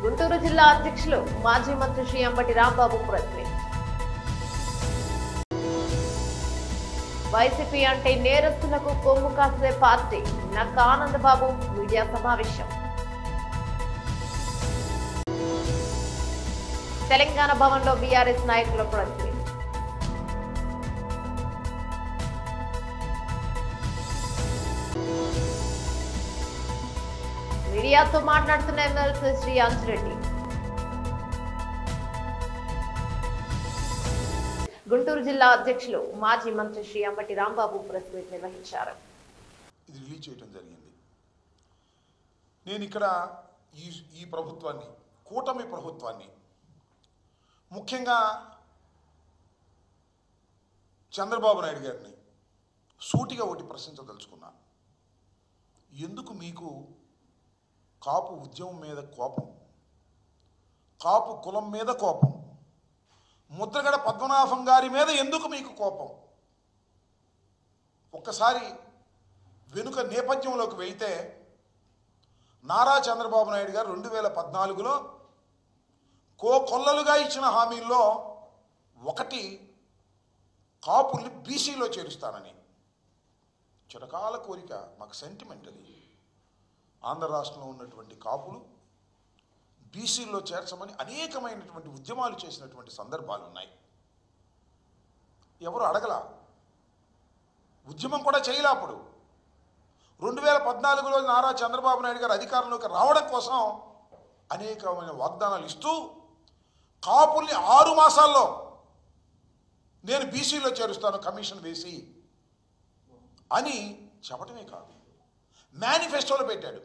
గుంటూరు జిల్లా అధ్యక్షులు మాజీ మంత్రి శ్రీ అంబటి రాంబాబు ప్రశ్న. వైసీపీ అంటే నేరస్తులకు కొమ్ము కాసే పార్టీ నక్క ఆనందబాబు మీడియా సమావేశం. తెలంగాణ భవన్లో బీఆర్ఎస్ నాయకుల ప్రశ్న. మీడియాతో మాట్లాడుతున్న ఎమ్మెల్సీ శ్రీ అంజిరెడ్డి. గుంటూరు జిల్లా అధ్యక్షులు మాజీ మంత్రి శ్రీ అంబటి రాంబాబు ప్రెస్ మీట్ నిర్వహించారు. ఇది రిలీజ్ చేయడం జరిగింది. నేను ఇక్కడ ఈ ప్రభుత్వాన్ని, కూటమి ప్రభుత్వాన్ని, ముఖ్యంగా చంద్రబాబు నాయుడు గారిని సూటిగా ఒకటి ప్రశ్నించదలుచుకున్నా. ఎందుకు మీకు కాపు ఉద్యమం మీద కోపం, కాపు కులం మీద కోపం, ముద్రగడ పద్మనాభం గారి మీద ఎందుకు మీకు కోపం? ఒక్కసారి వెనుక నేపథ్యంలోకి వెళ్తే నారా చంద్రబాబు నాయుడు గారు 2014లో కొల్లలుగా ఇచ్చిన హామీల్లో ఒకటి కాపుల్ని బీసీలో చేరుస్తానని. చిరకాల కోరిక, మాకు సెంటిమెంట్ అది. ఆంధ్ర రాష్ట్రంలో ఉన్నటువంటి కాపులు బీసీల్లో చేర్చమని అనేకమైనటువంటి ఉద్యమాలు చేసినటువంటి సందర్భాలు ఉన్నాయి. ఎవరు అడగల, ఉద్యమం కూడా చేయలే. అప్పుడు 2014లో నారా చంద్రబాబు నాయుడు గారు అధికారంలోకి రావడం కోసం అనేకమైన వాగ్దానాలు ఇస్తూ కాపుల్ని 6 మాసాల్లో నేను బీసీలో చేరుస్తాను కమిషన్ వేసి అని చెప్పటమే కాదు, మేనిఫెస్టోలో పెట్టాడు.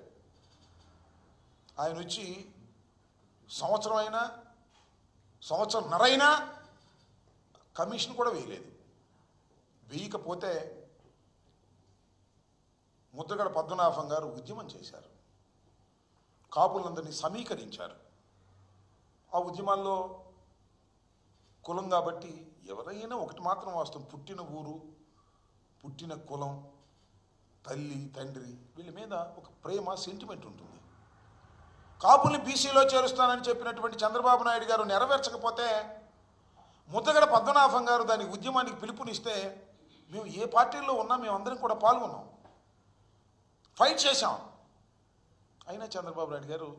ఆయన వచ్చి సంవత్సరంన్నరైనా కమిషన్ కూడా వేయలేదు. వేయకపోతే ముద్రగడ పద్మనాభం గారు ఉద్యమం చేశారు, కాపులందరినీ సమీకరించారు. ఆ ఉద్యమాల్లో కులం కాబట్టి ఎవరైనా ఒకటి మాత్రం వాస్తవం, పుట్టిన ఊరు, పుట్టిన కులం, తల్లి తండ్రి వీళ్ళ మీద ఒక ప్రేమ, సెంటిమెంట్ ఉంటుంది. కాపుల్ని బీసీలో చేరుస్తానని చెప్పినటువంటి చంద్రబాబు నాయుడు గారు నెరవేర్చకపోతే ముద్రగడ పద్మనాభం గారు దాని ఉద్యమానికి పిలుపునిస్తే మేము ఏ పార్టీల్లో ఉన్నా మేమందరం కూడా పాల్గొన్నాం, ఫైట్ చేశాం. అయినా చంద్రబాబు నాయుడు గారు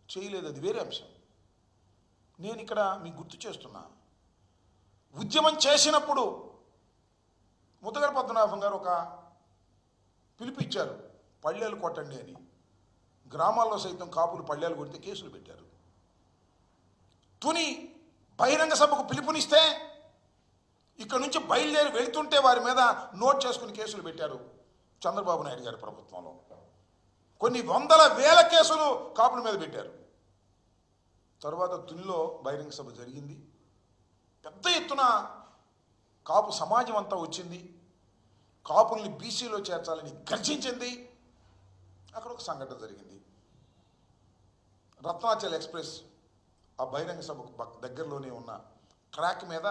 చేయలేదు, అది వేరే అంశం. నేను ఇక్కడ మీకు గుర్తు చేస్తున్నా, ఉద్యమం చేసినప్పుడు ముద్రగడ పద్మనాభం గారు ఒక పిలుపు ఇచ్చారు, పళ్ళేలు కొట్టండి అని. గ్రామాల్లో సైతం కాపులు పళ్ళేలు కొడితే కేసులు పెట్టారు. తుని బహిరంగ సభకు పిలుపునిస్తే ఇక్కడ నుంచి బయలుదేరి వెళ్తుంటే వారి మీద నోట్ చేసుకుని కేసులు పెట్టారు చంద్రబాబు నాయుడు గారి ప్రభుత్వంలో. కొన్ని వందల వేల కేసులు కాపుల మీద పెట్టారు. తర్వాత తునిలో బహిరంగ సభ జరిగింది. పెద్ద ఎత్తున కాపు సమాజం అంతా వచ్చింది, కాపుల్ని బీసీలో చేర్చాలని గర్జించింది. అక్కడ ఒక సంఘటన జరిగింది. రత్నాచల్ ఎక్స్ప్రెస్ ఆ బహిరంగ సభకు దగ్గరలోనే ఉన్న ట్రాక్ మీద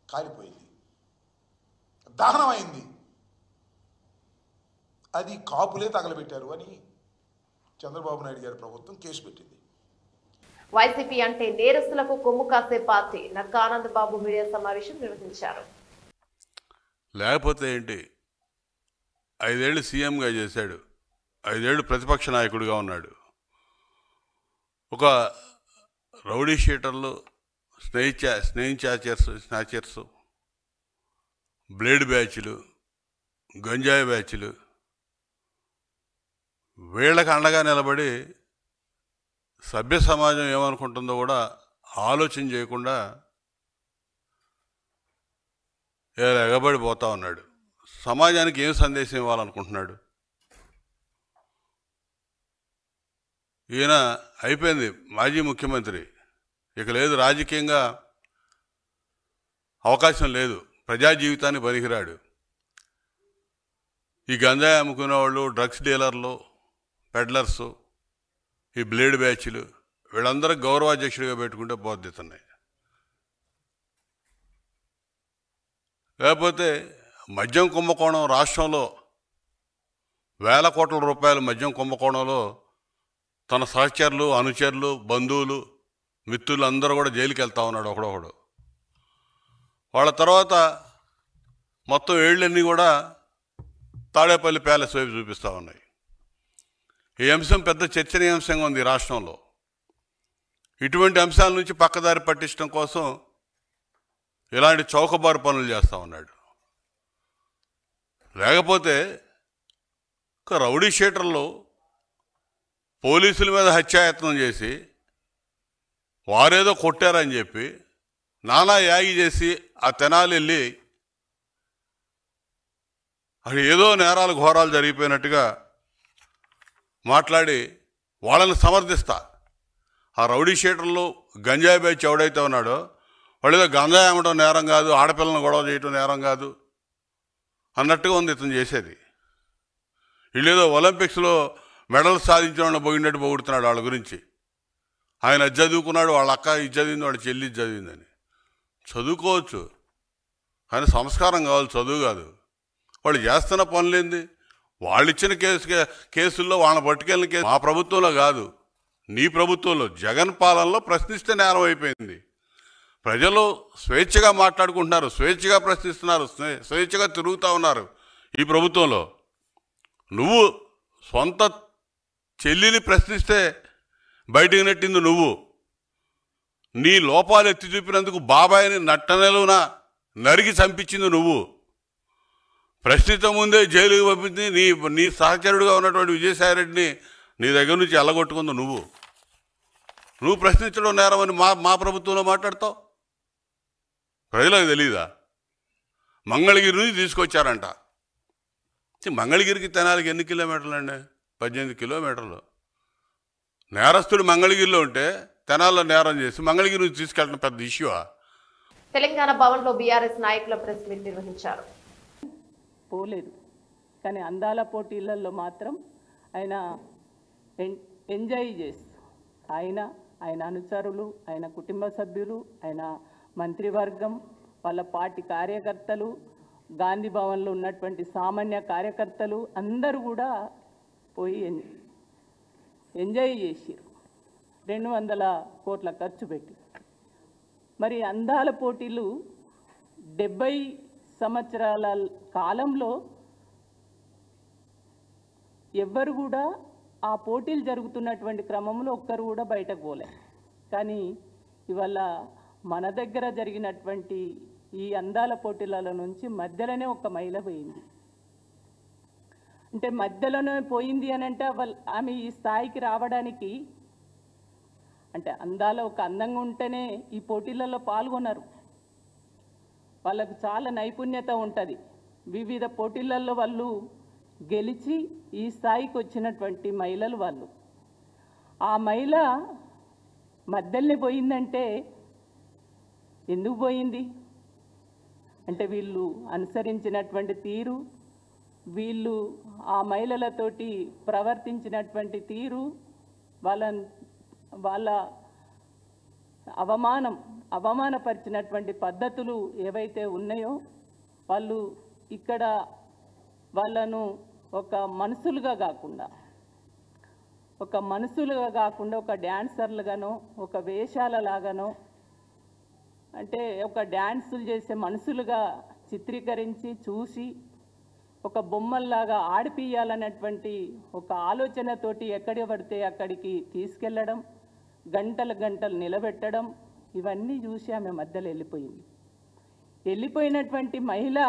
కాలిపోయింది, దహనం అయింది. అది కాపులే తగలబెట్టారు అని చంద్రబాబు నాయుడు గారి ప్రభుత్వం కేసు పెట్టింది. వైసీపీ అంటే నేరస్తులకు కొమ్ము కాసే పార్టీ నక్క ఆనందబాబు మీడియా సమావేశం నిర్వహించారు. లేకపోతే ఏంటి, 5 ఏళ్ళు సీఎంగా చేశాడు, 5 ఏళ్ళు ప్రతిపక్ష నాయకుడిగా ఉన్నాడు. ఒక రౌడీ షీటర్లు, స్నేచర్స్, బ్లేడ్ బ్యాచ్లు, గంజాయి బ్యాచ్లు, వీళ్ళకి అండగా నిలబడి సభ్య సమాజం ఏమనుకుంటుందో కూడా ఆలోచన చేయకుండా ఎగబడిపోతా ఉన్నాడు. సమాజానికి ఏం సందేశం ఇవ్వాలనుకుంటున్నాడు? ఈయన అయిపోయింది, మాజీ ముఖ్యమంత్రి, ఇక లేదు, రాజకీయంగా అవకాశం లేదు, ప్రజా జీవితాన్ని పనికిరాడు. ఈ గంజాయి అమ్ముకునే వాళ్ళు, డ్రగ్స్ డీలర్లు, పెడ్లర్సు, ఈ బ్లేడ్ బ్యాచ్లు, వీళ్ళందరూ గౌరవాధ్యక్షుడిగా పెట్టుకుంటే బోధిస్తున్నాయి. లేకపోతే మద్యం కుంభకోణం, రాష్ట్రంలో వేల కోట్ల రూపాయల మద్యం కుంభకోణంలో తన సహచరులు, అనుచరులు, బంధువులు, మిత్రులు అందరూ కూడా జైలుకి వెళ్తా ఉన్నాడు ఒకడొకడు. వాళ్ళ తర్వాత మొత్తం ఏళ్ళన్నీ కూడా తాడేపల్లి ప్యాలెస్ వైపు చూపిస్తూ ఉన్నాయి. ఈ అంశం పెద్ద చర్చనీయాంశంగా ఉంది రాష్ట్రంలో. ఇటువంటి అంశాల నుంచి పక్కదారి పట్టించడం కోసం ఇలాంటి చౌకబారు పనులు చేస్తూ ఉన్నాడు. లేకపోతే ఒక రౌడీ షీటర్లు పోలీసుల మీద హత్యాయత్నం చేసి వారేదో కొట్టారని చెప్పి నానా యాగి చేసి ఆ తెనాలి వెళ్ళి అక్కడ ఏదో నేరాలు ఘోరాలు జరిగిపోయినట్టుగా మాట్లాడి వాళ్ళని సమర్థిస్తా. ఆ రౌడీ షీటర్లు గంజాయి బ్యాచ్ ఎవడైతే ఉన్నాడో వాళ్ళు ఏదో గంజాయి అమ్మడం నేరం కాదు, ఆడపిల్లని గొడవ చేయటం నేరం కాదు అన్నట్టుగా ఉంది ఇతను చేసేది. వీళ్ళేదో ఒలింపిక్స్లో మెడల్ సాధించిన వాళ్ళని పోయినట్టు పొగుడుతున్నాడు వాళ్ళ గురించి. ఆయన అది చదువుకున్నాడు, వాళ్ళ అక్క ఇది చదివింది, వాళ్ళ చెల్లి ఇది చదివిందని. చదువుకోవచ్చు కానీ సంస్కారం కావాలి, చదువు కాదు. వాళ్ళు చేస్తున్న పనులేంది? వాళ్ళు ఇచ్చిన కేసుల్లో వాళ్ళని పట్టుకెళ్ళిన కేసు మా ప్రభుత్వంలో కాదు, నీ ప్రభుత్వంలో జగన్ పాలనలో ప్రశ్నిస్తే నేరం అయిపోయింది. ప్రజలు స్వేచ్ఛగా మాట్లాడుకుంటున్నారు, స్వేచ్ఛగా ప్రశ్నిస్తున్నారు, స్వేచ్ఛగా తిరుగుతూ ఉన్నారు. ఈ ప్రభుత్వంలో నువ్వు సొంత చెల్లిని ప్రశ్నిస్తే బయటికి నెట్టింది నువ్వు. నీ లోపాలు ఎత్తి చూపినందుకు బాబాయిని నట్టనెలున నరికి చంపించింది నువ్వు. ప్రశ్నించ ముందే జైలుకి పంపింది నీ సహచరుడుగా ఉన్నటువంటి విజయసాయిరెడ్డిని నీ దగ్గర నుంచి ఎల్లగొట్టుకుంది నువ్వు. నువ్వు ప్రశ్నించడం నేరమని మా ప్రభుత్వంలో మాట్లాడతావు. ప్రజలకు తెలీదా? మంగళగిరి నుంచి తీసుకొచ్చారంట. మంగళగిరికి తెనాలికి ఎన్ని కిలోమీటర్లు అండి? 18 కిలోమీటర్లు. నేరస్తుడు మంగళగిరిలో ఉంటే తెనాల్లో నేరం చేసి మంగళగిరి నుంచి తీసుకెళ్ళడం పెద్ద ఇష్యూవా? తెలంగాణ భవన్లో బీఆర్ఎస్ నాయకుల ప్రెస్ మీట్ నిర్వహించారు. పోలేదు కానీ అందాల పోటీలలో మాత్రం ఆయన ఎంజాయ్ చేస్తూ ఆయన అనుచరులు, ఆయన కుటుంబ సభ్యులు, ఆయన మంత్రివర్గం, వాళ్ళ పార్టీ కార్యకర్తలు, గాంధీ భవన్లో ఉన్నటువంటి సామాన్య కార్యకర్తలు అందరూ కూడా పోయి ఎంజాయ్ చేసారు. 200 కోట్ల ఖర్చు పెట్టి. మరి అందాల పోటీలు 70 సంవత్సరాల కాలంలో ఎవ్వరు కూడా ఆ పోటీలు జరుగుతున్నటువంటి క్రమంలో ఒక్కరు కూడా బయటకు పోలే. కానీ ఇవాళ మన దగ్గర జరిగినటువంటి ఈ అందాల పోటీల నుంచి మధ్యలోనే ఒక మహిళ పోయింది. అంటే మధ్యలోనే పోయింది అని అంటే ఆమె ఈ స్థాయికి రావడానికి అంటే అందాల ఒక అందంగా ఉంటేనే ఈ పోటీలలో పాల్గొన్నారు. వాళ్ళకు చాలా నైపుణ్యత ఉంటుంది. వివిధ పోటీలలో వాళ్ళు గెలిచి ఈ స్థాయికి వచ్చినటువంటి మహిళలు వాళ్ళు. ఆ మహిళ మధ్యలోనే పోయిందంటే ఎందుకు పోయింది అంటే వీళ్ళు అనుసరించినటువంటి తీరు, వీళ్ళు ఆ మహిళలతోటి ప్రవర్తించినటువంటి తీరు, వాళ్ళ అవమానపరిచినటువంటి పద్ధతులు ఏవైతే ఉన్నాయో వాళ్ళు ఇక్కడ వాళ్ళను ఒక మనుషులుగా కాకుండా ఒక డ్యాన్సర్లుగానో ఒక వేషాలలాగానో అంటే ఒక డ్యాన్సులు చేసే మనుషులుగా చిత్రీకరించి చూసి ఒక బొమ్మల్లాగా ఆడిపియాలన్నటువంటి ఒక ఆలోచనతోటి ఎక్కడి పడితే అక్కడికి తీసుకెళ్ళడం, గంటలు నిలబెట్టడం, ఇవన్నీ చూసి ఆమె మధ్యలో వెళ్ళిపోయినటువంటి మహిళ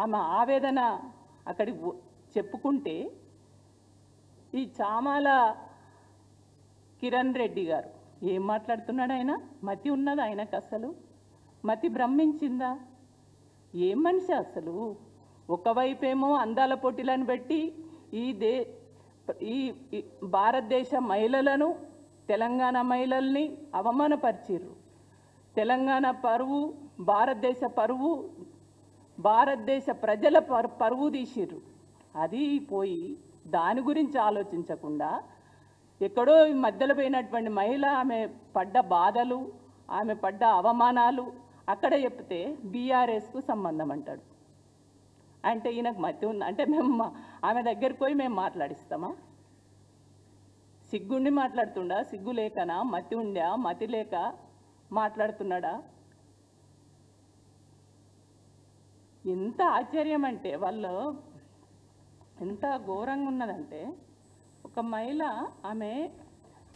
ఆమె ఆవేదన అక్కడికి చెప్పుకుంటే ఈ చామాల కిరణ్ రెడ్డి గారు ఏం మాట్లాడుతున్నాడు? ఆయన మతి ఉన్నదా? ఆయనకు అసలు మతి భ్రమించిందా? ఏం మనిషి అసలు? ఒకవైపేమో అందాల పోటీలను పెట్టి ఈ భారతదేశ మహిళలను, తెలంగాణ మహిళల్ని అవమానపరిచిర్రు. తెలంగాణ పరువు, భారతదేశ పరువు, భారతదేశ ప్రజల పరువు తీసిర్రు. అది పోయి దాని గురించి ఆలోచించకుండా ఎక్కడో మధ్యలో పోయినటువంటి మహిళ ఆమె పడ్డ బాధలు, ఆమె పడ్డ అవమానాలు అక్కడ చెప్తే బీఆర్ఎస్కు సంబంధం అంటాడు. అంటే ఈయనకు మతి ఉంది అంటే మేము ఆమె దగ్గరికి పోయి మేము మాట్లాడిస్తామా? సిగ్గుండి మాట్లాడుతుండా? సిగ్గు లేకనా? మతి ఉండా? మతి లేక మాట్లాడుతున్నాడా? ఎంత ఆశ్చర్యం అంటే వాళ్ళు ఎంత ఘోరంగా ఉన్నదంటే, ఒక మహిళ ఆమె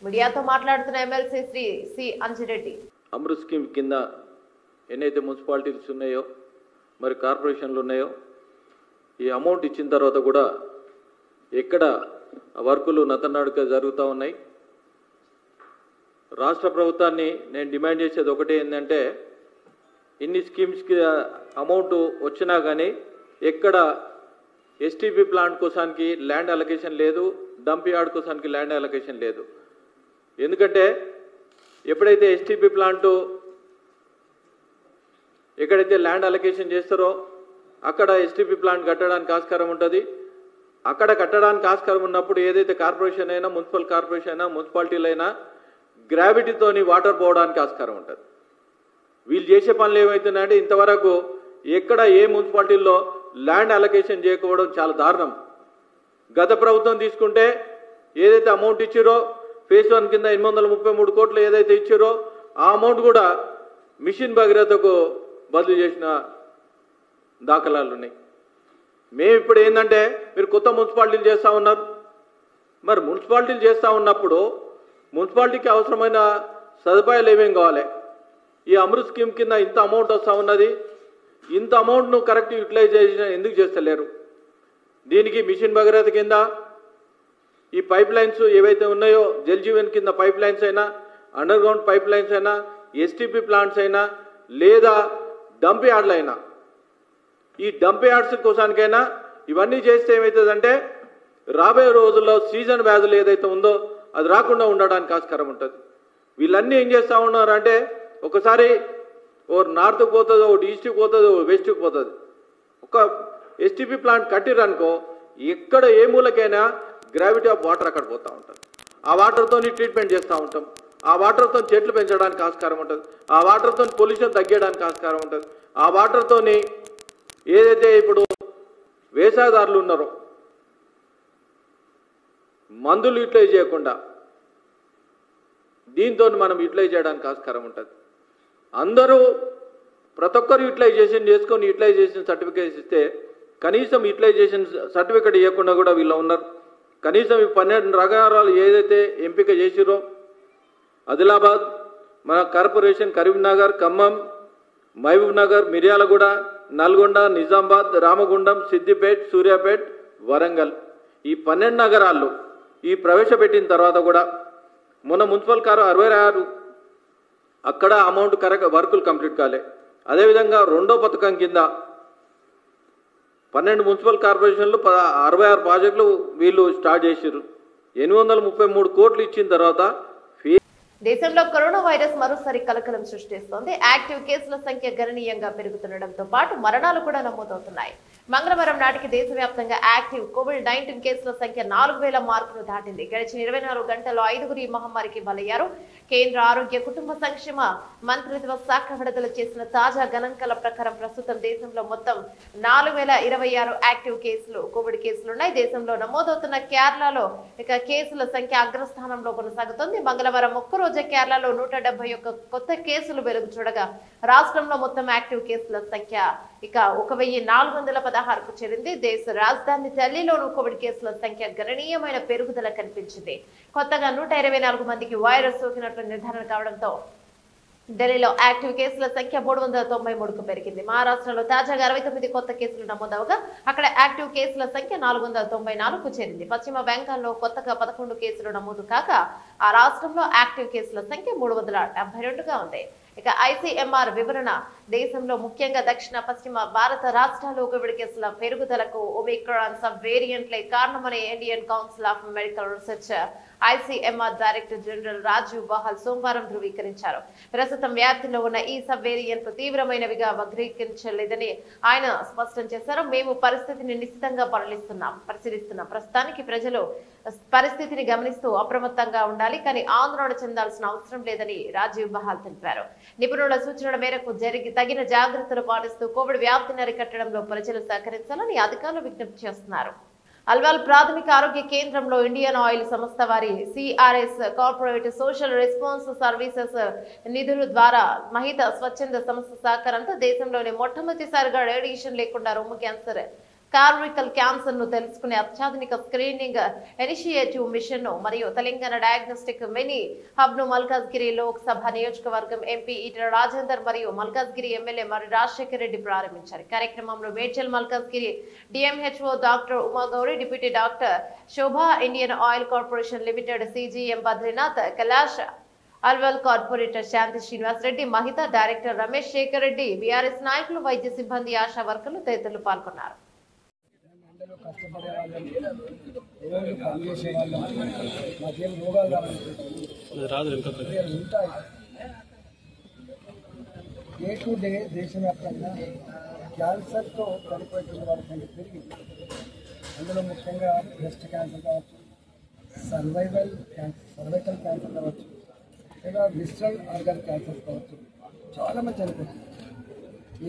మీడియాతో మాట్లాడుతున్న MLC Shri C Anjireddy Amrut scheme కింద ఎన్నైతే మున్సిపాలిటీస్ ఉన్నాయో మరి కార్పొరేషన్లు ఉన్నాయో ఈ అమౌంట్ ఇచ్చిన తర్వాత కూడా ఎక్కడ వర్కులు నత్తనాడుగా జరుగుతూ ఉన్నాయి. రాష్ట్ర ప్రభుత్వాన్ని నేను డిమాండ్ చేసేది ఒకటే ఏంటంటే, ఇన్ని స్కీమ్స్కి అమౌంట్ వచ్చినా కానీ ఎక్కడ ఎస్టీపీ ప్లాంట్ కోసానికి ల్యాండ్ అలొకేషన్ లేదు, డంప్ యార్డ్ కోసానికి ల్యాండ్ అలొకేషన్ లేదు. ఎందుకంటే ఎప్పుడైతే ఎస్టీపీ ప్లాంటు ఎక్కడైతే ల్యాండ్ అలొకేషన్ చేస్తారో అక్కడ ఎస్టీపీ ప్లాంట్ కట్టడానికి ఆస్కారం ఉంటుంది. అక్కడ కట్టడానికి ఆస్కారం ఉన్నప్పుడు ఏదైతే కార్పొరేషన్ అయినా, మున్సిపల్ కార్పొరేషన్ అయినా, మున్సిపాలిటీలు అయినా గ్రావిటీతోని వాటర్ పోవడానికి ఆస్కారం ఉంటుంది. వీళ్ళు చేసే పనులు ఏమవుతున్నాయంటే, ఇంతవరకు ఎక్కడ ఏ మున్సిపాలిటీల్లో ల్యాండ్ అలొకేషన్ చేయకపోవడం చాలా దారుణం. గత ప్రభుత్వం తీసుకుంటే ఏదైతే అమౌంట్ ఇచ్చారో ఫేజ్ 1 కింద 833 కోట్లు ఏదైతే ఇచ్చారో ఆ అమౌంట్ కూడా మిషన్ భగీరథకు బదిలీ చేసిన దాఖలాలు ఉన్నాయి. మేము ఇప్పుడు ఏంటంటే, మీరు కొత్త మున్సిపాలిటీలు చేస్తూ ఉన్నారు. మరి మున్సిపాలిటీలు చేస్తూ ఉన్నప్పుడు మున్సిపాలిటీకి అవసరమైన సదుపాయాలు ఏమేం కావాలి? ఈ అమృత్ స్కీమ్ కింద ఇంత అమౌంట్ వస్తూ ఉన్నది, ఇంత అమౌంట్ను కరెక్ట్ యూటిలైజేషన్ ఎందుకు చేస్తలేరు? దీనికి మిషన్ భగీరథ కింద ఈ పైప్ లైన్స్ ఏవైతే ఉన్నాయో, జల్ జీవన్ కింద పైప్ లైన్స్ అయినా, అండర్ గ్రౌండ్ పైప్ లైన్స్ అయినా, ఎస్టీపీ ప్లాంట్స్ అయినా, లేదా డంప్ యార్డ్లు అయినా, ఈ డంప్ యార్డ్స్ కోసానికైనా ఇవన్నీ చేస్తే ఏమవుతుందంటే, రాబోయే రోజుల్లో సీజన్ వ్యాధులు ఏదైతే ఉందో అది రాకుండా ఉండడానికి ఆస్కారం ఉంటుంది. వీళ్ళన్నీ ఏం చేస్తూ ఉన్నారంటే, ఒకసారి ఓ నార్త్కి పోతుంది, ఒకటి ఈస్ట్కి పోతుంది, ఓ వెస్ట్కి పోతుంది. ఒక ఎస్టీపీ ప్లాంట్ కట్టిరనుకో, ఎక్కడ ఏ మూలకైనా గ్రావిటీ ఆఫ్ వాటర్ అక్కడ పోతూ ఉంటుంది. ఆ వాటర్తో ట్రీట్మెంట్ చేస్తూ ఉంటాం. ఆ వాటర్తో చెట్లు పెంచడానికి ఆస్కారం ఉంటుంది. ఆ వాటర్తో పొల్యూషన్ తగ్గడానికి ఆస్కారం ఉంటుంది. ఆ వాటర్తో ఏదైతే ఇప్పుడు వ్యవసాయదారులు ఉన్నారో మందులు యూటిలైజ్ చేయకుండా దీంతో మనం యూటిలైజ్ చేయడానికి ఆస్కారం ఉంటుంది. అందరూ ప్రతి ఒక్కరు యూటిలైజేషన్ చేసుకొని యూటిలైజేషన్ సర్టిఫికేట్ ఇస్తే కనీసం యూటిలైజేషన్ సర్టిఫికేట్ ఇవ్వకుండా కూడా వీళ్ళు ఉన్నారు. కనీసం ఈ 12 నగరాలు ఏదైతే ఎంపిక చేసిరో, ఆదిలాబాద్, మన కార్పొరేషన్ కరీంనగర్, ఖమ్మం, మహబూబ్ నగర్, మిర్యాలగూడ, నల్గొండ, నిజామాబాద్, రామగుండం, సిద్దిపేట్, సూర్యాపేట్, వరంగల్, ఈ 12 నగరాల్లో ఈ ప్రవేశపెట్టిన తర్వాత కూడా మొన్న మున్సిపల్ 66 అక్కడ అమౌంట్ కరెక్ట్ వర్కులు కంప్లీట్ కాలే. అదేవిధంగా రెండో పథకం కింద 12 మున్సిపల్ కార్పొరేషన్లు 66 ప్రాజెక్టులు వీళ్ళు స్టార్ట్ చేశారు. 833 కోట్లు ఇచ్చిన తర్వాత దేశంలో కరోనా వైరస్ మరోసారి కలకలం సృష్టిస్తోంది. యాక్టివ్ కేసుల సంఖ్య గణనీయంగా పెరుగుతుండటంతో పాటు మరణాలు కూడా నమోదవుతున్నాయి. మంగళవారం నాటికి దేశవ్యాప్తంగా యాక్టివ్ కోవిడ్-19 కేసుల సంఖ్య 4000 మార్కును దాటింది. గడిచిన 24 గంటల్లో 5గురు ఈ మహమ్మారికి బలయ్యారు. కేంద్ర ఆరోగ్య కుటుంబ సంక్షేమ మంత్రిత్వ శాఖ విడుదల చేసిన తాజా గణాంకాల ప్రకారం ప్రస్తుతం దేశంలో మొత్తం 4026 యాక్టివ్ కేసులు కోవిడ్ కేసులున్నాయి. దేశంలో నమోదవుతున్న కేరళలో ఇక కేసుల సంఖ్య అగ్రస్థానంలో కొనసాగుతోంది. మంగళవారం ఒక్కరోజు కేరళలో 171 కొత్త కేసులు వెలుగు చూడగా రాష్ట్రంలో మొత్తం యాక్టివ్ కేసుల సంఖ్య ఇక 1416కు చేరింది. దేశ రాజధాని ఢిల్లీలోనూ కోవిడ్ కేసుల సంఖ్య గణనీయమైన పెరుగుదల కనిపించింది. కొత్తగా 124 మందికి వైరస్ సోకినట్లు నిర్ధారణ కావడంతో ఢిల్లీలో యాక్టివ్ కేసుల సంఖ్య 393కు పెరిగింది. మహారాష్ట్రలో తాజాగా 69 కొత్త కేసులు నమోదవగా అక్కడ యాక్టివ్ కేసుల సంఖ్య 494కు చేరింది. పశ్చిమ బెంగాల్లో కొత్తగా 11 కేసులు నమోదు కాక ఆ రాష్ట్రంలో యాక్టివ్ కేసుల సంఖ్య 372గా ఉంది. ఇక ఐసీఎంఆర్ వివరణ దేశంలో ముఖ్యంగా దక్షిణ పశ్చిమ భారత రాష్ట్రాల్లో కోవిడ్ కేసుల పెరుగుదలకు ఒమిక్రాన్ సబ్ వేరియంట్లే కారణమని Indian council of medical research ICMR director general Rajiv Bahal సోమవారం ధృవీకరించారు. ప్రస్తుతం వ్యాప్తిలో ఉన్న ఈ సబ్ వేరియంట్లు తీవ్రమైనవిగా వర్గీకరించలేదని ఆయన స్పష్టం చేశారు. మేము పరిస్థితిని నిశ్చితంగా పరిశీలిస్తున్నాం. ప్రస్తుతానికి ప్రజలు పరిస్థితిని గమనిస్తూ అప్రమత్తంగా ఉండాలి, కానీ ఆందోళన చెందాల్సిన అవసరం లేదని రాజీవ్ బహాల్ తెలిపారు. నిపుణుల సూచనల మేరకు తగిన జాగ్రత్తలు పాటిస్తూ కోవిడ్ వ్యాప్తిని అరికట్టడంలో ప్రజలు సహకరించాలని అధికారులు విజ్ఞప్తి చేస్తున్నారు. అల్వాల్ ప్రాథమిక ఆరోగ్య కేంద్రంలో ఇండియన్ ఆయిల్ సంస్థ వారి CRS corporate social response services నిధుల ద్వారా మహిత స్వచ్ఛంద సంస్థ సహకారంతో దేశంలోని మొట్టమొదటిసారిగా రేడియేషన్ లేకుండా రొమ్ము క్యాన్సర్ కార్వికల్ క్యాన్సర్ ను తెలుసుకునే అత్యాధునిక స్క్రీనింగ్ ఇనిషియేటివ్ మిషన్ ను మరియు తెలంగాణ డయాగ్నోస్టిక్ మినీ హబ్ ను మల్కాజ్గిరి లోక్సభ నియోజకవర్గం ఎంపీ ఈటెల రాజేందర్ మరియు మల్కాజ్గిరి ఎమ్మెల్యే మరి రాజశేఖర్ రెడ్డి ప్రారంభించారు. కార్యక్రమంలో Medchal Malkajgiri DMHO doctor Umagauri, deputy doctor Shobha, Indian oil corporation limited CGM Badrinath, Kailash Alwal corporator Shanti Srinivas Reddy, Mahita director Ramesh Shekar Reddy, BRS నాయకులు, వైద్య సిబ్బంది, ఆశా వర్కర్లు తదితరులు పాల్గొన్నారు. కష్టపడే వాళ్ళని రోజు పనిచేసే వాళ్ళని మాకేం రోగాలు ఉంటాయి. డే టు డే దేశవ్యాప్తంగా క్యాన్సర్తో చనిపోతున్న వాళ్ళ సంఖ్య పెరిగింది. అందులో ముఖ్యంగా బ్రెస్ట్ క్యాన్సర్ కావచ్చు, సర్వైకల్ క్యాన్సర్ కావచ్చు, లేదా విస్ట్రల్ ఆర్గన్ క్యాన్సర్ కావచ్చు, చాలామంది చనిపోతుంది.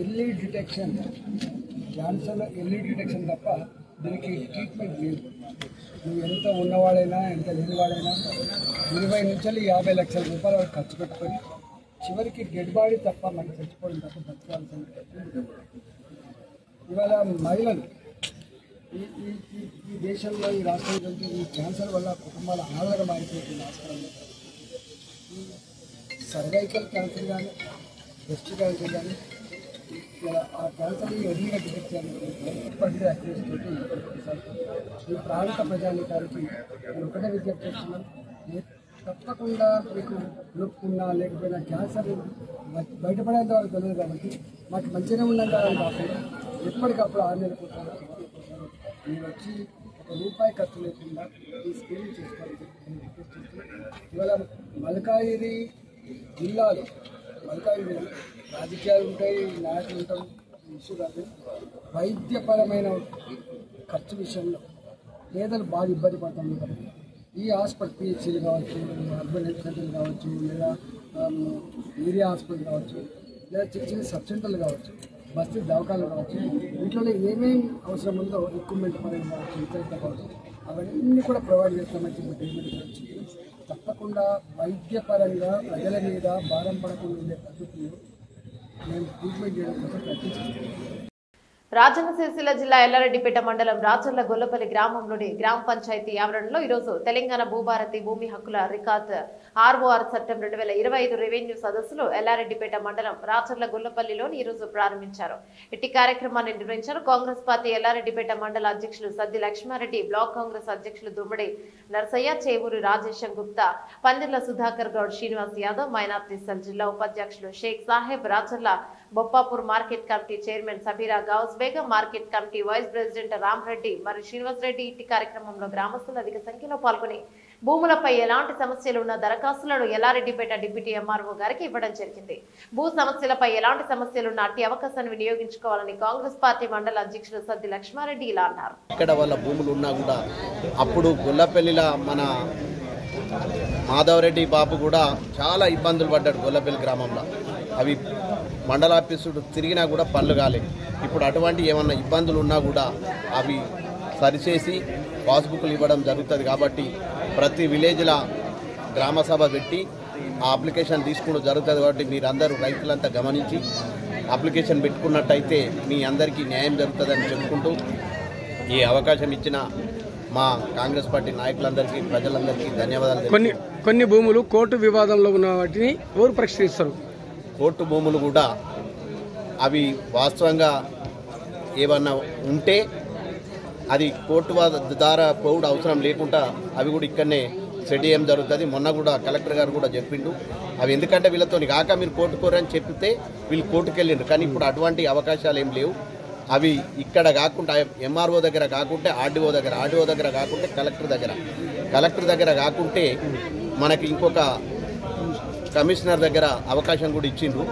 ఎర్లీ డిటెక్షన్, క్యాన్సర్లో ఎర్లీ డిటెక్షన్ తప్ప దీనికి ట్రీట్మెంట్ లేదు. నువ్వు ఎంత ఉన్నవాడైనా ఎంత లేనివాడైనా 20 నుంచి 50 లక్షల రూపాయల వరకు ఖర్చు పెట్టుకొని చివరికి డెడ్ బాడీ తప్ప మనకి చచ్చిపోవడం తప్ప బతకాల్సిన. ఇవాళ మహిళలు ఈ దేశంలో, ఈ రాష్ట్రంలో ఈ క్యాన్సర్ వల్ల కుటుంబాల ఆధారం మారిపోతుంది. ఆస్కారం ఈ సర్వైకల్ క్యాన్సర్ కానీ, బ్రెస్ట్ క్యాన్సర్ కానీ, ఇలా ఆ క్యాన్సర్ని ఎర్లీగా డిటెక్ట్ చేయాలి. అక్యూస్ తోటి ఈ ప్రాంత ప్రజానికానికి నేను ఒకటే విజ్ఞప్తి చేస్తున్నాను. తప్పకుండా మీకు నొప్పున్నా లేకపోయినా క్యాన్సర్ బయటపడేంత వరకు తెలియదు కాబట్టి మాకు మంచిగానే ఉన్నాం కాదని కాకుండా ఎప్పటికప్పుడు 6 నెలలకు మీరు వచ్చి ₹1 ఖర్చు లేకుండా ఈ స్క్రీనింగ్ చేసుకోవాలి. ఇవాళ మల్కాజిగిరి జిల్లాలో రాజకీయాలు ఉంటాయి, నాయకులు ఉంటారు, ఇష్యూ కాదు. వైద్యపరమైన ఖర్చు విషయంలో పేదలు బాగా ఇబ్బంది పడుతుంది. ఈ హాస్పిటల్ పిహెచ్సీలు కావచ్చు, అర్బన్ హెల్త్ సెంటర్లు కావచ్చు, లేదా ఏరియా హాస్పిటల్ కావచ్చు, లేదా చిన్న చిన్న సబ్ సెంటర్లు కావచ్చు, బస్తీ దవాఖానాలు కావచ్చు, వీటిలో ఏమేమి అవసరం ఉందో ఎక్విప్మెంట్ పరంగా కావచ్చు, ఇతర కావచ్చు, అవన్నీ కూడా ప్రొవైడ్ చేస్తామని చెప్పి ట్రీట్మెంట్ గురించి తప్పకుండా వైద్యపరంగా ప్రజల మీద భారం పడకుండా ఉండే పద్ధతిలో మేము ట్రీట్మెంట్ చేయడం కోసం ప్రయత్నిస్తున్నాం. రాజన్న సిరిసిల్ల జిల్లా ఎల్లారెడ్డిపేట మండలం రాచర్ల గొల్లపల్లి గ్రామంలోని గ్రామ పంచాయతీ ఆవరణలో ఈరోజు తెలంగాణ భూభారతి భూమి హక్కుల రికార్డ్ ఆర్ఓఆర్ చట్టం 2025 రెవెన్యూ సదస్సులు ఎల్లారెడ్డిపేట మండలం రాచర్ల గొల్లపల్లిలోని ఈరోజు ప్రారంభించారు. ఇట్టి కార్యక్రమాన్ని నిర్వహించారు కాంగ్రెస్ పార్టీ ఎల్లారెడ్డిపేట మండల అధ్యక్షులు సద్ది లక్ష్మారెడ్డి, బ్లాక్ కాంగ్రెస్ అధ్యక్షులు దుమ్మడి నర్సయ్య, చేవూరి రాజేశం గుప్తా, పందిర్ల సుధాకర్ గౌడ్, శ్రీనివాస్ యాదవ్, మైనార్టీ సెల్ జిల్లా ఉపాధ్యక్షులు Sheikh Saheb, Racharla Boppapur market committee chairman Sabira Gaus Begum, market committee vice president Ram Reddy మరియు శ్రీనివాస్ రెడ్డి ఇట్టి కార్యక్రమంలో గ్రామస్తులు అధిక సంఖ్యలో పాల్గొని భూములపై ఎలాంటి సమస్యలు ఉన్న దరఖాస్తులను ఎల్లారెడ్డిపేట డిప్యూటీ ఎంఆర్ఓ గారికి ఇవ్వడం జరిగింది. భూ సమస్యలపై ఎలాంటి సమస్యలున్న అట్టి అవకాశాన్ని వినియోగించుకోవాలని కాంగ్రెస్ పార్టీ మండల అధ్యక్షుడు సద్ది లక్ష్మారెడ్డి ఇలా అన్నారు. ఇక్కడ వాళ్ళ భూములు ఉన్నా కూడా అప్పుడు గొల్లపల్లిలో మన మాధవరెడ్డి బాబు కూడా చాలా ఇబ్బందులు పడ్డాడు. గొల్లపల్లి గ్రామంలో అవి మండల ఆఫీసుడు తిరిగినా కూడా పనులు కాలేదు. ఇప్పుడు అటువంటి ఏమన్నా ఇబ్బందులు ఉన్నా కూడా అవి సరిచేసి పాస్బుక్లు ఇవ్వడం జరుగుతుంది. కాబట్టి ప్రతి విలేజ్లో గ్రామసభ పెట్టి ఆ అప్లికేషన్ తీసుకోవడం జరుగుతుంది. కాబట్టి మీరందరూ రైతులంతా గమనించి అప్లికేషన్ పెట్టుకున్నట్టయితే మీ అందరికీ న్యాయం జరుగుతుందని చెప్పుకుంటూ ఈ అవకాశం ఇచ్చిన మా కాంగ్రెస్ పార్టీ నాయకులందరికీ, ప్రజలందరికీ ధన్యవాదాలు. కొన్ని భూములు కోర్టు వివాదంలో ఉన్న వాటిని ఎవరు పరిష్కరిస్తారు? కోర్టు భూములు కూడా అవి వాస్తవంగా ఏమన్నా ఉంటే అది కోర్టు ద్వారా పోవుడు అవసరం లేకుండా అవి కూడా ఇక్కడనే సెట్ చేయడం జరుగుతుంది. మొన్న కూడా కలెక్టర్ గారు కూడా చెప్పిండు. అవి ఎందుకంటే వీళ్ళతో కాక మీరు కోర్టు కోరని చెప్తే వీళ్ళు కోర్టుకు వెళ్ళిండ్రు. కానీ ఇప్పుడు అటువంటి అవకాశాలు ఏం లేవు. అవి ఇక్కడ కాకుండా ఎంఆర్ఓ దగ్గర కాకుంటే ఆర్డీఓ దగ్గర కాకుంటే కలెక్టర్ దగ్గర కాకుంటే మనకి ఇంకొక కమిషనర్ దగ్గర అవకాశం కూడా ఇచ్చిండ్రు.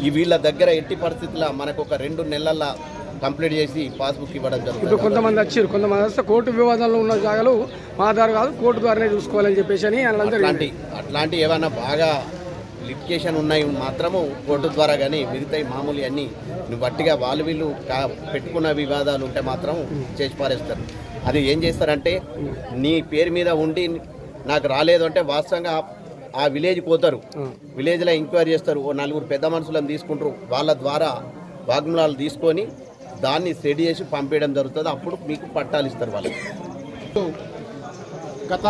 ఈ వీళ్ళ దగ్గర ఎట్టి పరిస్థితుల్లో మనకు ఒక 2 నెలల్లో కంప్లీట్ చేసి పాస్బుక్ ఇవ్వడం జరుగుతుంది. ఇప్పుడు కొంతమంది వచ్చారు, కొంతమంది వస్తే కోర్టు వివాదంలో ఉన్న జాగాలు మా ద్వారా కాదు కోర్టు ద్వారానే చూసుకోవాలని చెప్పేసి అని అట్లాంటి ఏమైనా బాగా లిటికేషన్ ఉన్నాయి మాత్రము కోర్టు ద్వారా, కానీ మిగతాయి మామూలు అన్నీ నువ్వు వట్టిగా వాళ్ళు వీళ్ళు పెట్టుకున్న వివాదాలు ఉంటే మాత్రం చేసి పారేస్తారు. అది ఏం చేస్తారంటే నీ పేరు మీద ఉండి నాకు రాలేదు అంటే వాస్తవంగా ఆ విలేజ్కి పోతారు, విలేజ్లో ఎంక్వైరీ చేస్తారు, ఓ 4 పెద్ద మనుషులను తీసుకుంటారు, వాళ్ళ ద్వారా వాగ్మూలాలు తీసుకొని దాన్ని సెట్ చేసి పంపేయడం జరుగుతుంది. అప్పుడు మీకు పట్టాలు ఇస్తారు వాళ్ళు. గత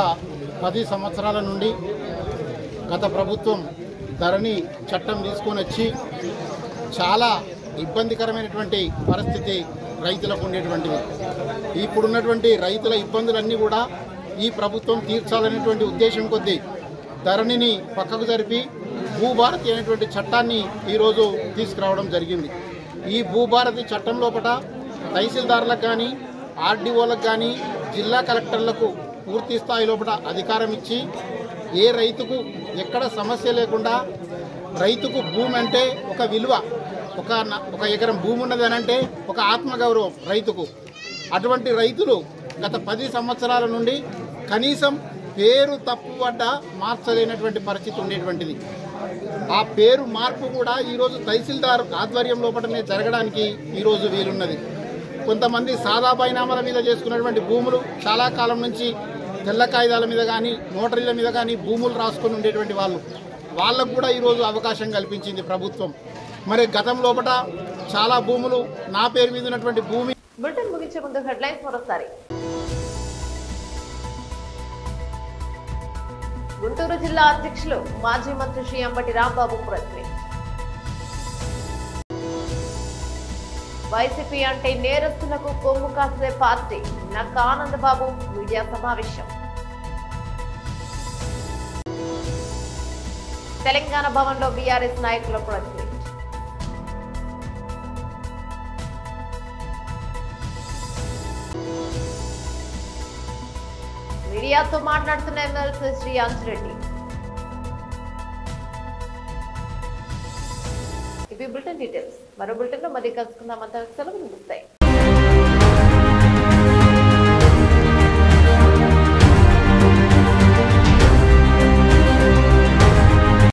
10 సంవత్సరాల నుండి గత ప్రభుత్వం ధరణి చట్టం తీసుకొని వచ్చి చాలా ఇబ్బందికరమైనటువంటి పరిస్థితి రైతులకు ఉండేటువంటిది. ఇప్పుడున్నటువంటి రైతుల ఇబ్బందులన్నీ కూడా ఈ ప్రభుత్వం తీర్చాలనేటువంటి ఉద్దేశం కొద్దీ ధరణిని పక్కకు జరిపి భూభారతి అనేటువంటి చట్టాన్ని ఈరోజు తీసుకురావడం జరిగింది. ఈ భూభారతి చట్టం లోపల తహసీల్దారులకు కానీ ఆర్డీఓలకు కానీ జిల్లా కలెక్టర్లకు పూర్తి స్థాయి లోపల అధికారం ఇచ్చి ఏ రైతుకు ఎక్కడ సమస్య లేకుండా రైతుకు భూమి అంటే ఒక విలువ, ఒక ఎకరం భూమి ఉన్నది అని అంటే ఒక ఆత్మగౌరవం రైతుకు. అటువంటి రైతులు గత 10 సంవత్సరాల నుండి కనీసం పేరు తప్పుపడ్డ మార్చలేనటువంటి పరిస్థితి ఉండేటువంటిది. ఆ పేరు మార్పు కూడా ఈరోజు తహసీల్దార్ ఆధ్వర్యం లోపలనే జరగడానికి ఈరోజు వీలున్నది. కొంతమంది సాదా బైనామాల మీద చేసుకున్నటువంటి భూములు చాలా కాలం నుంచి తెల్ల కాగితాల మీద కానీ నోటరీల మీద కానీ భూములు రాసుకొని ఉండేటువంటి వాళ్ళకు కూడా ఈరోజు అవకాశం కల్పించింది ప్రభుత్వం. మరి గతం లోపల చాలా భూములు నా పేరు మీద ఉన్నటువంటి భూమి. బులెటిన్ ముగించే ముందు హెడ్లైన్స్ మరోసారి. గుంటూరు జిల్లా అధ్యక్షులు మాజీ మంత్రి శ్రీ అంబటి రాంబాబు ప్రశ్న. వైసీపీ అంటే నేరస్తులకు కొమ్ము కాసే పార్టీ నక్క ఆనందబాబు మీడియా సమావేశం. తెలంగాణ భవన్లో బీఆర్ఎస్ నాయకుల ప్రశ్న. మీడియాతో మాట్లాడుతున్న ఎమ్మెల్సీ శ్రీ అంజిరెడ్డి. ఇవి బులెటిన్ డీటెయిల్స్. మరో బులెటిన్ లో మళ్ళీ కలుసుకుందాం. అంతా సెలవు ముగిస్తాయి.